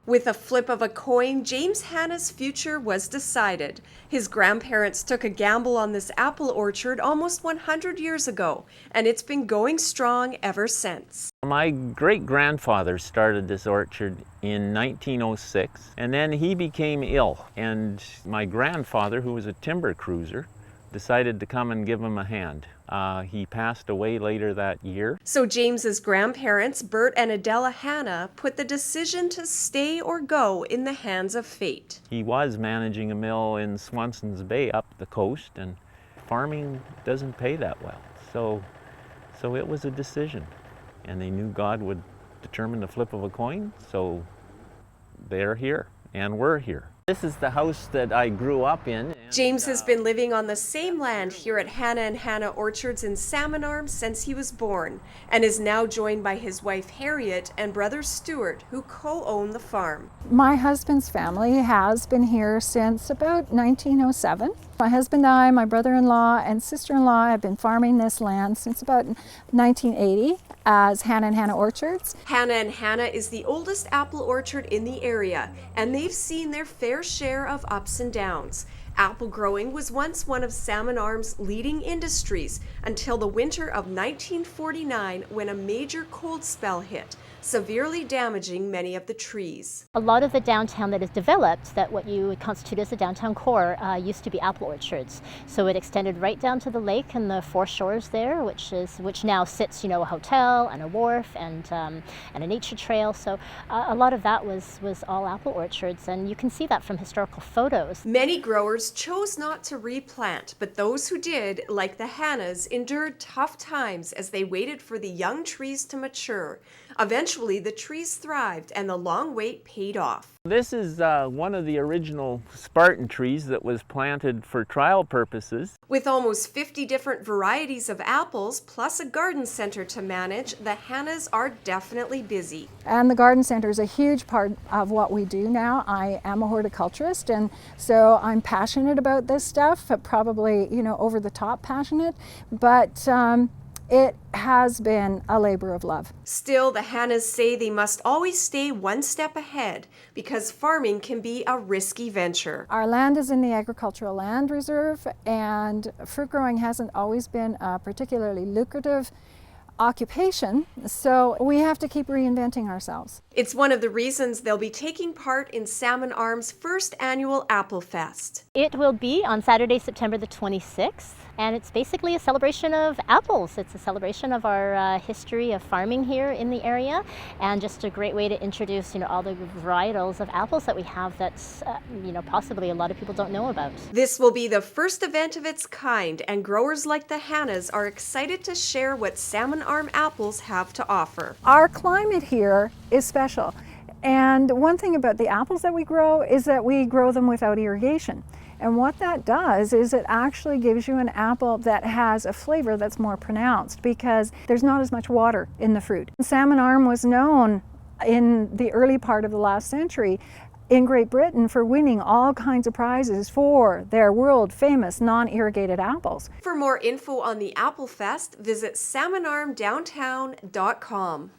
With a flip of a coin, James Hanna's future was decided. His grandparents took a gamble on this apple orchard almost 100 years ago, and it's been going strong ever since. My great-grandfather started this orchard in 1906, and then he became ill, and my grandfather, who was a timber cruiser, decided to come and give him a hand. He passed away later that year. So James's grandparents, Bert and Adela Hanna, put the decision to stay or go in the hands of fate. He was managing a mill in Swanson's Bay up the coast, and farming doesn't pay that well. So it was a decision, and they knew God would determine the flip of a coin, so they're here, and we're here. This is the house that I grew up in. James has been living on the same land here at Hanna and Hanna Orchards in Salmon Arm since he was born, and is now joined by his wife Harriet and brother Stuart, who co-own the farm. My husband's family has been here since about 1907. My husband and I, my brother-in-law and sister-in-law have been farming this land since about 1980 as Hanna and Hanna Orchards. Hanna and Hanna is the oldest apple orchard in the area, and they've seen their fair share of ups and downs. Apple growing was once one of Salmon Arm's leading industries until the winter of 1949, when a major cold spell hit, severely damaging many of the trees. A lot of the downtown that is developed, that what you would constitute as the downtown core, used to be apple orchards. So it extended right down to the lake and the foreshores there, which now sits, a hotel and a wharf and a nature trail. So a lot of that was all apple orchards, and you can see that from historical photos. Many growers chose not to replant, but those who did, like the Hannas, endured tough times as they waited for the young trees to mature. Eventually, the trees thrived and the long wait paid off. This is one of the original Spartan trees that was planted for trial purposes. With almost 50 different varieties of apples, plus a garden center to manage, the Hannas are definitely busy. And the garden center is a huge part of what we do now. I am a horticulturist, and so I'm passionate about this stuff, probably, over the top passionate, but it has been a labor of love. Still, the Hannas say they must always stay one step ahead because farming can be a risky venture. Our land is in the Agricultural Land Reserve, and fruit growing hasn't always been a particularly lucrative occupation, so we have to keep reinventing ourselves. It's one of the reasons they'll be taking part in Salmon Arm's first annual Apple Fest. It will be on Saturday, September the 26th, and it's basically a celebration of apples. It's a celebration of our history of farming here in the area, and just a great way to introduce, all the varietals of apples that we have that's, possibly a lot of people don't know about. This will be the first event of its kind, and growers like the Hannas are excited to share what Salmon Arm apples have to offer. Our climate here is special, and one thing about the apples that we grow is that we grow them without irrigation. And what that does is it actually gives you an apple that has a flavor that's more pronounced because there's not as much water in the fruit. Salmon Arm was known in the early part of the last century in Great Britain for winning all kinds of prizes for their world-famous non-irrigated apples. For more info on the Apple Fest, visit salmonarmdowntown.com.